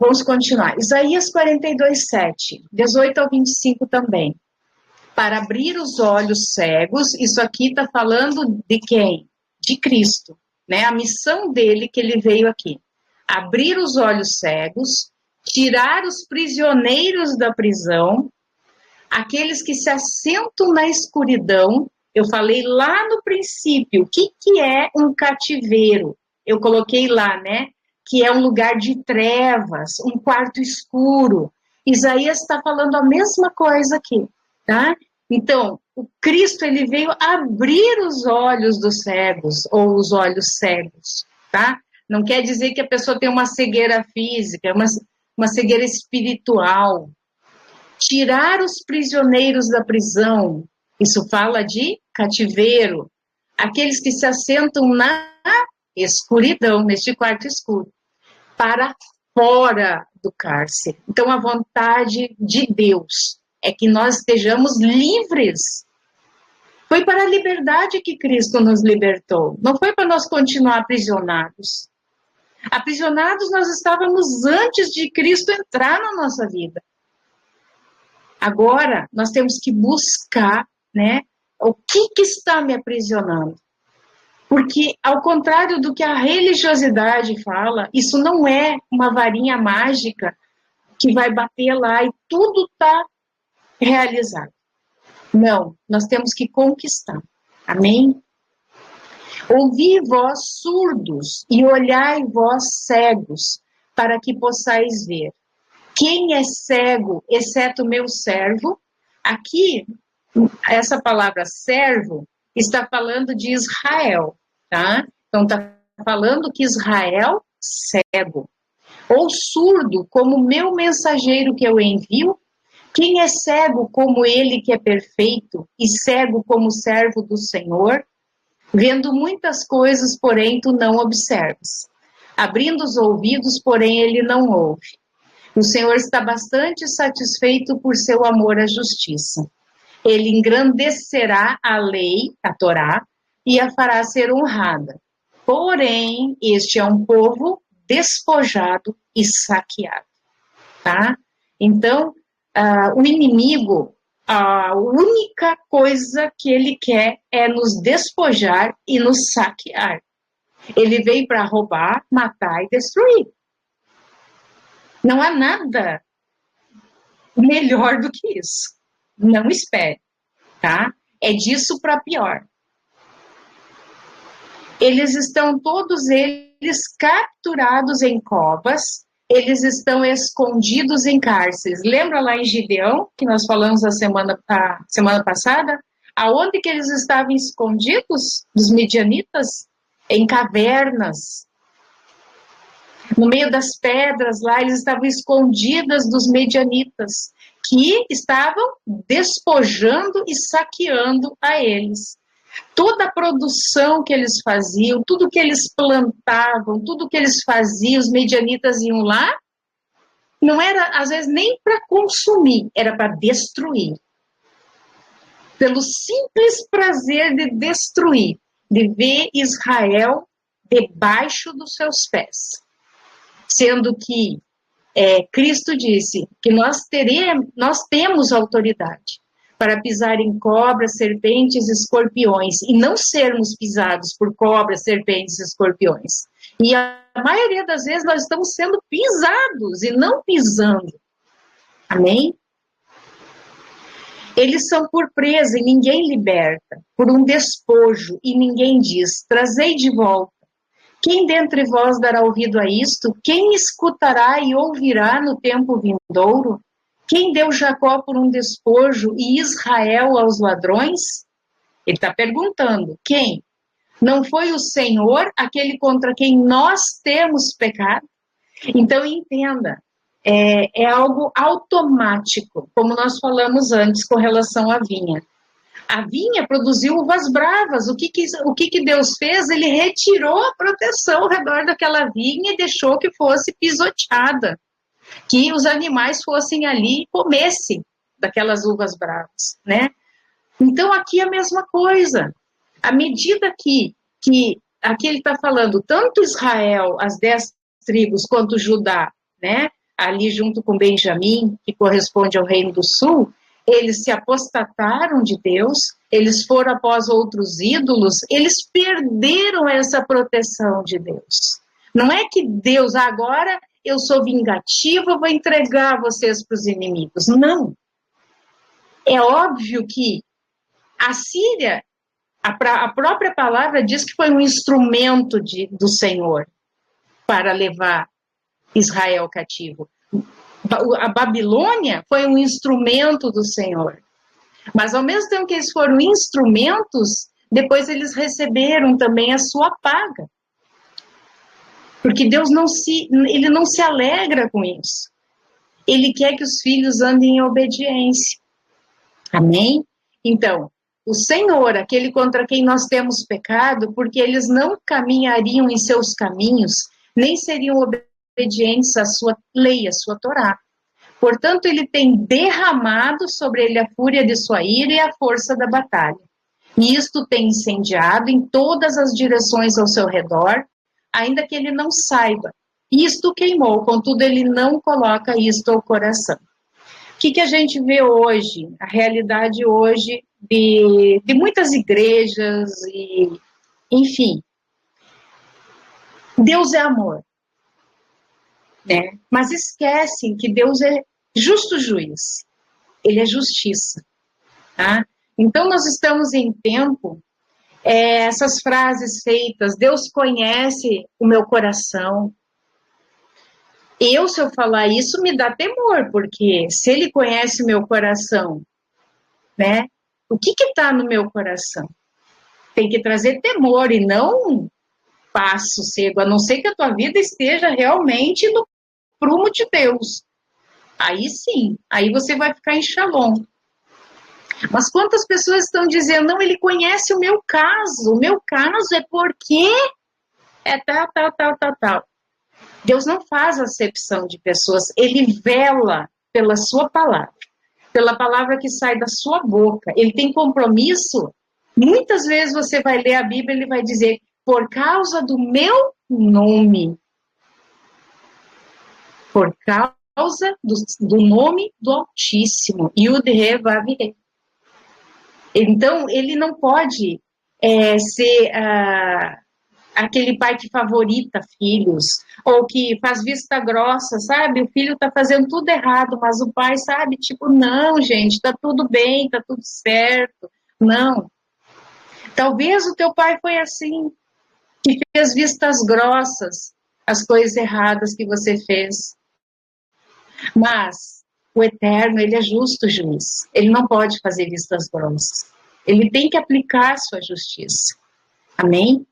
Vamos continuar. Isaías 42, 7, 18 ao 25 também. Para abrir os olhos cegos, isso aqui está falando de quem? De Cristo, né? A missão dele que ele veio aqui. Abrir os olhos cegos, tirar os prisioneiros da prisão, aqueles que se assentam na escuridão. Eu falei lá no princípio, o que é um cativeiro? Eu coloquei lá, né? Que é um lugar de trevas, um quarto escuro. Isaías está falando a mesma coisa aqui, tá? Então, o Cristo, ele veio abrir os olhos dos cegos, ou os olhos cegos, tá? Não quer dizer que a pessoa tem uma cegueira física, uma cegueira espiritual. Tirar os prisioneiros da prisão, isso fala de cativeiro. Aqueles que se assentam na escuridão, neste quarto escuro, para fora do cárcere. Então, a vontade de Deus é que nós estejamos livres. Foi para a liberdade que Cristo nos libertou. Não foi para nós continuar aprisionados. Aprisionados nós estávamos antes de Cristo entrar na nossa vida. Agora, nós temos que buscar, né, o que está me aprisionando. Porque, ao contrário do que a religiosidade fala, isso não é uma varinha mágica que vai bater lá e tudo está realizado. Não, nós temos que conquistar. Amém? Ouvi vós surdos e olhai vós cegos, para que possais ver. Quem é cego, exceto meu servo? Aqui, essa palavra servo está falando de Israel, tá? Então, está falando que Israel, cego. Ou surdo, como meu mensageiro que eu envio. Quem é cego como ele que é perfeito, e cego como servo do Senhor? Vendo muitas coisas, porém, tu não observas. Abrindo os ouvidos, porém, ele não ouve. O Senhor está bastante satisfeito por seu amor à justiça. Ele engrandecerá a lei, a Torá, e a fará ser honrada. Porém, este é um povo despojado e saqueado. Tá? Então, o inimigo, a única coisa que ele quer é nos despojar e nos saquear. Ele veio para roubar, matar e destruir. Não há nada melhor do que isso. Não espere, tá? É disso para pior. Eles estão todos eles capturados em covas, eles estão escondidos em cárceres. Lembra lá em Gideão, que nós falamos a semana passada? Aonde que eles estavam escondidos? Dos midianitas? Em cavernas. No meio das pedras lá, eles estavam escondidos dos midianitas, que estavam despojando e saqueando a eles. Toda a produção que eles faziam, tudo que eles plantavam, tudo que eles faziam, os midianitas iam lá, não era, às vezes, nem para consumir, era para destruir. Pelo simples prazer de destruir, de ver Israel debaixo dos seus pés. Sendo que Cristo disse que nós temos autoridade para pisar em cobras, serpentes e escorpiões, e não sermos pisados por cobras, serpentes e escorpiões. E a maioria das vezes nós estamos sendo pisados e não pisando. Amém? Eles são por presa e ninguém liberta, por um despojo e ninguém diz, trazei de volta. Quem dentre vós dará ouvido a isto? Quem escutará e ouvirá no tempo vindouro? Quem deu Jacó por um despojo e Israel aos ladrões? Ele está perguntando, quem? Não foi o Senhor, aquele contra quem nós temos pecado? Então, entenda, é algo automático, como nós falamos antes com relação à vinha. A vinha produziu uvas bravas. O que Deus fez? Ele retirou a proteção ao redor daquela vinha e deixou que fosse pisoteada. Que os animais fossem ali e comessem daquelas uvas bravas, né? Então, aqui é a mesma coisa. À medida que aqui ele está falando, tanto Israel, as 10 tribos, quanto Judá, né, ali junto com Benjamim, que corresponde ao Reino do Sul, eles se apostataram de Deus, eles foram após outros ídolos, eles perderam essa proteção de Deus. Não é que Deus, agora eu sou vingativo, eu vou entregar vocês para os inimigos. Não. É óbvio que a Síria, a própria palavra diz que foi um instrumento do Senhor para levar Israel cativo. A Babilônia foi um instrumento do Senhor. Mas ao mesmo tempo que eles foram instrumentos, depois eles receberam também a sua paga. Porque Deus ele não se alegra com isso. Ele quer que os filhos andem em obediência. Amém? Então, o Senhor, aquele contra quem nós temos pecado, porque eles não caminhariam em seus caminhos, nem seriam obedientes à sua lei, à sua Torá. Portanto, ele tem derramado sobre ele a fúria de sua ira e a força da batalha. E isto tem incendiado em todas as direções ao seu redor, ainda que ele não saiba. Isto queimou, contudo ele não coloca isto ao coração. O que a gente vê hoje? A realidade hoje de muitas igrejas, enfim. Deus é amor, né? Mas esquecem que Deus é justo juiz. Ele é justiça. Tá? Então nós estamos em tempo, essas frases feitas, Deus conhece o meu coração. Se eu falar isso, me dá temor, porque se ele conhece o meu coração, né? O que está no meu coração? Tem que trazer temor e não paz, sossego, a não ser que a tua vida esteja realmente no prumo de Deus. Aí sim, aí você vai ficar em shalom. Mas quantas pessoas estão dizendo, não, ele conhece o meu caso é porque é tal. Deus não faz acepção de pessoas, ele vela pela sua palavra, pela palavra que sai da sua boca. Ele tem compromisso. Muitas vezes você vai ler a Bíblia e ele vai dizer, por causa do meu nome, por causa do nome do Altíssimo, Yud-He-Vav-He. Então, ele não pode ser aquele pai que favorita filhos, ou que faz vista grossa, sabe? O filho está fazendo tudo errado, mas o pai sabe, tipo, não, gente, está tudo bem, está tudo certo. Não. Talvez o teu pai foi assim, que fez vistas grossas, as coisas erradas que você fez. Mas o Eterno, ele é justo juiz. Ele não pode fazer vistas grossas. Ele tem que aplicar a sua justiça. Amém?